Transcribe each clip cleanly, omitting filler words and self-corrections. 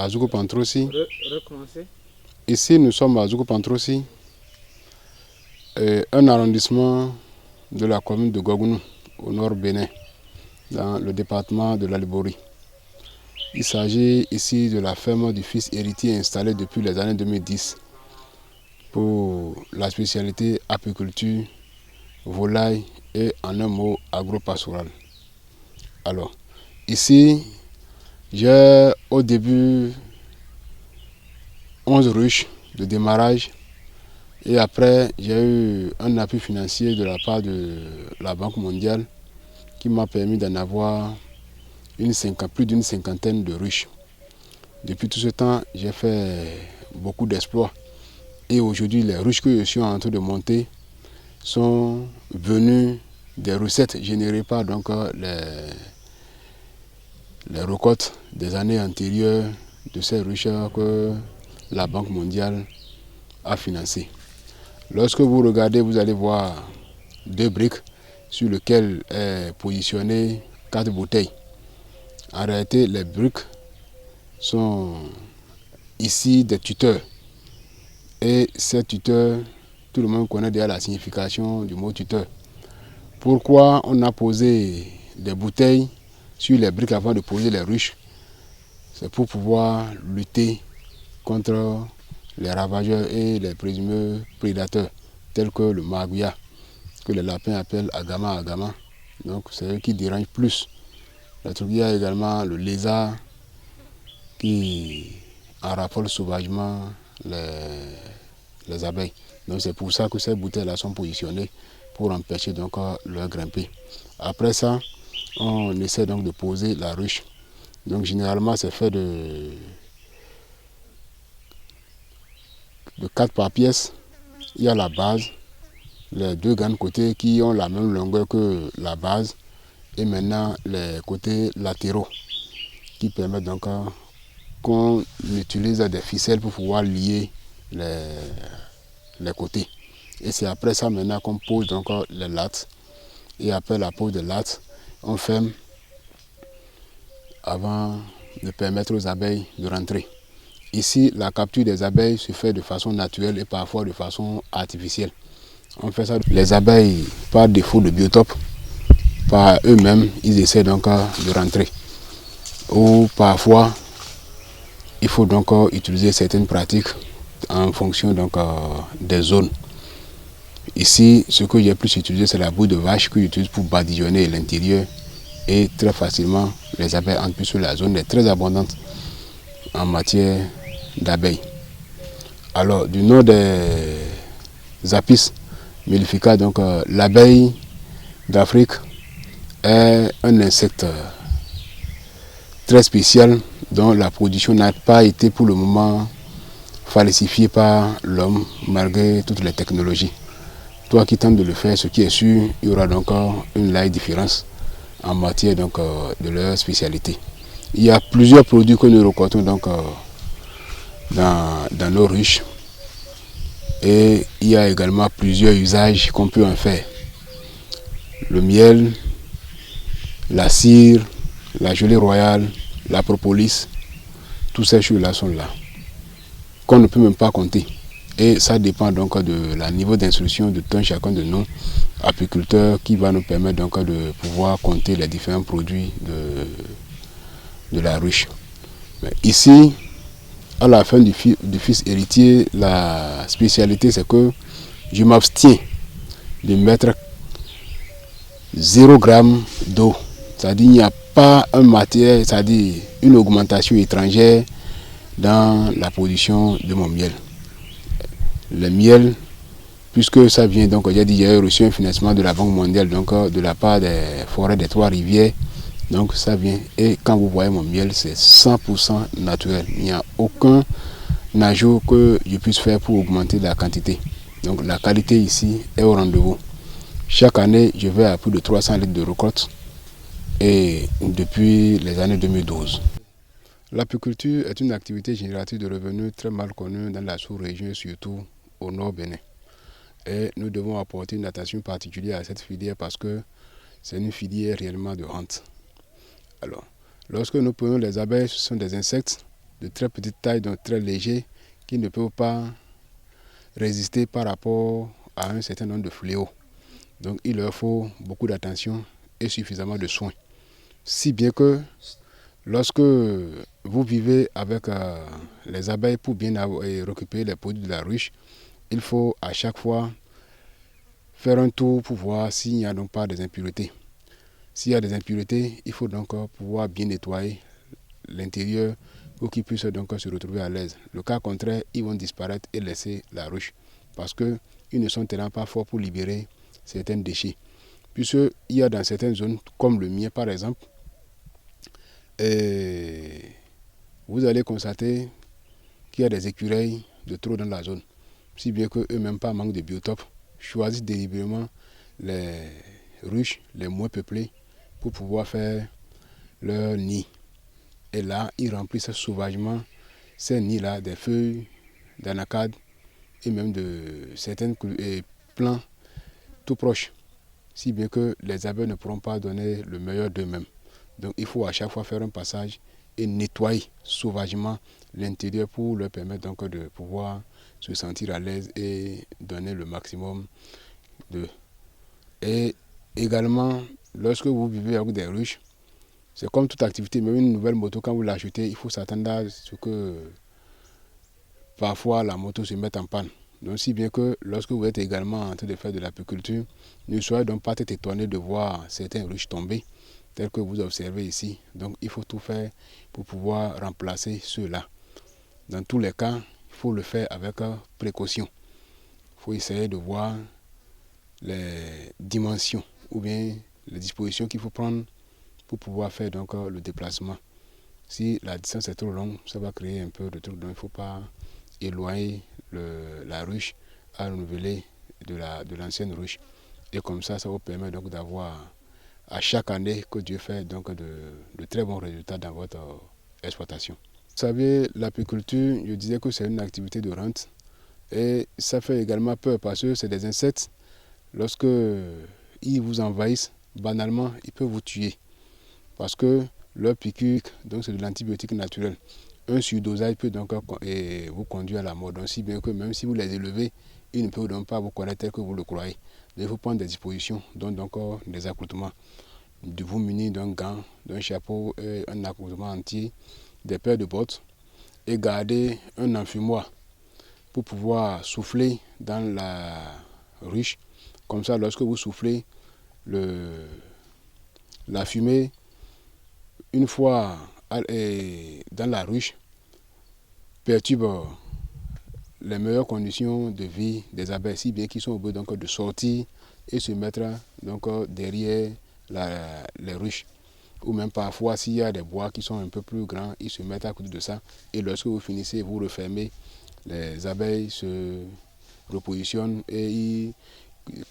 à Zoukou-Pantrossi. Recommencer. Ici, nous sommes à Zoukou-Pantrossi, un arrondissement de la commune de Gogounou, au nord Bénin, dans le département de la Liborie. Il s'agit ici de la ferme du fils héritier installée depuis les années 2010 pour la spécialité apiculture, volaille et en un mot agro-pastoral. Alors, ici, j'ai au début 11 ruches de démarrage et après j'ai eu un appui financier de la part de la Banque mondiale qui m'a permis d'en avoir plus d'une cinquantaine de ruches. Depuis tout ce temps, j'ai fait beaucoup d'exploits et aujourd'hui les ruches que je suis en train de monter sont venues des recettes générées par donc, les récoltes des années antérieures de ces ruches que la Banque mondiale a financées. Lorsque vous regardez, vous allez voir 2 briques sur lesquelles est positionné 4 bouteilles. En réalité, les briques sont ici des tuteurs. Et ces tuteurs, tout le monde connaît déjà la signification du mot tuteur. Pourquoi on a posé des bouteilles sur les briques avant de poser les ruches? C'est pour pouvoir lutter contre les ravageurs et les présumés prédateurs, tels que le magouya, que les lapins appellent agama agama. Donc c'est eux qui dérangent plus. Il y a également le lézard qui en raffole sauvagement les abeilles. Donc c'est pour ça que ces bouteilles-là sont positionnées pour empêcher donc leur grimper. Après ça, on essaie donc de poser la ruche. Donc généralement c'est fait de 4 par pièce. Il y a la base, les 2 grands côtés qui ont la même longueur que la base et maintenant les côtés latéraux qui permettent donc qu'on utilise des ficelles pour pouvoir lier les côtés. Et c'est après ça maintenant qu'on pose donc les lattes. Et après la pose des lattes, on ferme avant de permettre aux abeilles de rentrer. Ici, la capture des abeilles se fait de façon naturelle et parfois de façon artificielle. On fait ça. Les abeilles, par défaut de biotope, par eux-mêmes, ils essaient donc de rentrer. Ou parfois, il faut donc utiliser certaines pratiques en fonction donc, des zones. Ici, ce que j'ai plus utilisé, c'est la boue de vache que j'utilise pour badigeonner l'intérieur. Et très facilement, les abeilles entrent plus sur la zone est très abondante en matière d'abeilles. Alors, du nom des Apis mellifica, donc l'abeille d'Afrique est un insecte très spécial dont la production n'a pas été pour le moment falsifiée par l'homme malgré toutes les technologies. Toi qui tentes de le faire, ce qui est sûr, il y aura donc une large différence en matière donc, de leur spécialité. Il y a plusieurs produits que nous récoltons donc, dans nos ruches et il y a également plusieurs usages qu'on peut en faire. Le miel, la cire, la gelée royale, la propolis, toutes ces choses-là sont là, qu'on ne peut même pas compter. Et ça dépend donc de la niveau d'instruction de tout un chacun de nous, apiculteurs, qui va nous permettre donc de pouvoir compter les différents produits de la ruche. Mais ici, à la fin du fils héritier, la spécialité c'est que je m'abstiens de mettre 0 g d'eau. C'est-à-dire qu'il n'y a pas un matière, c'est-à-dire une augmentation étrangère dans la production de mon miel. Le miel, puisque ça vient, donc j'ai dit, j'ai reçu un financement de la Banque mondiale, donc de la part des forêts des 3 rivières. Donc ça vient, et quand vous voyez mon miel, c'est 100% naturel. Il n'y a aucun ajout que je puisse faire pour augmenter la quantité. Donc la qualité ici est au rendez-vous. Chaque année, je vais à plus de 300 litres de récolte, et depuis les années 2012. L'apiculture est une activité génératrice de revenus très mal connue dans la sous-région et surtout au nord Bénin. Et nous devons apporter une attention particulière à cette filière parce que c'est une filière réellement de rente. Alors, lorsque nous prenons les abeilles, ce sont des insectes de très petite taille, donc très légers, qui ne peuvent pas résister par rapport à un certain nombre de fléaux. Donc il leur faut beaucoup d'attention et suffisamment de soins. Si bien que lorsque vous vivez avec les abeilles pour bien récupérer les produits de la ruche, il faut à chaque fois faire un tour pour voir s'il n'y a donc pas des impuretés. S'il y a des impuretés, il faut donc pouvoir bien nettoyer l'intérieur pour qu'ils puissent donc se retrouver à l'aise. Le cas contraire, ils vont disparaître et laisser la ruche parce qu'ils ne sont tellement pas forts pour libérer certains déchets. Puisqu'il y a dans certaines zones, comme le mien par exemple, vous allez constater qu'il y a des écureuils de trop dans la zone. Si bien qu'eux-mêmes, par manque de biotope, choisissent délibérément les ruches les moins peuplées pour pouvoir faire leur nid. Et là, ils remplissent sauvagement ces nids-là des feuilles d'anacarde et même de certains plants tout proches. Si bien que les abeilles ne pourront pas donner le meilleur d'eux-mêmes. Donc il faut à chaque fois faire un passage et nettoyer sauvagement l'intérieur pour leur permettre donc de pouvoir se sentir à l'aise et donner le maximum de. Et également, lorsque vous vivez avec des ruches, c'est comme toute activité, même une nouvelle moto, quand vous l'achetez, il faut s'attendre à ce que parfois la moto se mette en panne. Donc si bien que lorsque vous êtes également en train de faire de l'apiculture, ne soyez donc pas être étonné de voir certains ruches tomber, tels que vous observez ici. Donc il faut tout faire pour pouvoir remplacer ceux-là. Dans tous les cas, il faut le faire avec précaution. Il faut essayer de voir les dimensions ou bien les dispositions qu'il faut prendre pour pouvoir faire donc le déplacement. Si la distance est trop longue, ça va créer un peu de truc. Donc il ne faut pas éloigner la ruche à renouveler de l'ancienne ruche. Et comme ça vous permet donc d'avoir à chaque année que Dieu fait donc de très bons résultats dans votre exploitation. Vous savez, l'apiculture, je disais que c'est une activité de rente et ça fait également peur parce que c'est des insectes. Lorsque ils vous envahissent, banalement, ils peuvent vous tuer parce que leur piqûre, donc c'est de l'antibiotique naturel. Un surdosage peut donc vous conduire à la mort. Donc si bien que même si vous les élevez, ils ne peuvent donc pas vous connaître tel que vous le croyez. Donc, il faut prendre des dispositions, donc des accoutrements, de vous munir d'un gant, d'un chapeau, un accoutrement entier, des paires de bottes et garder un enfumoir pour pouvoir souffler dans la ruche. Comme ça, lorsque vous soufflez, la fumée, une fois dans la ruche, perturbe les meilleures conditions de vie des abeilles, si bien qu'ils sont obligés donc de sortir et se mettre donc derrière les ruches. Ou même parfois, s'il y a des bois qui sont un peu plus grands, ils se mettent à côté de ça. Et lorsque vous finissez, vous refermez, les abeilles se repositionnent et ils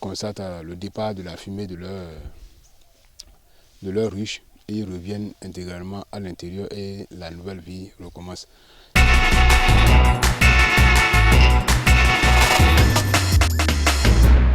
constatent le départ de la fumée de leur ruche. Et ils reviennent intégralement à l'intérieur et la nouvelle vie recommence.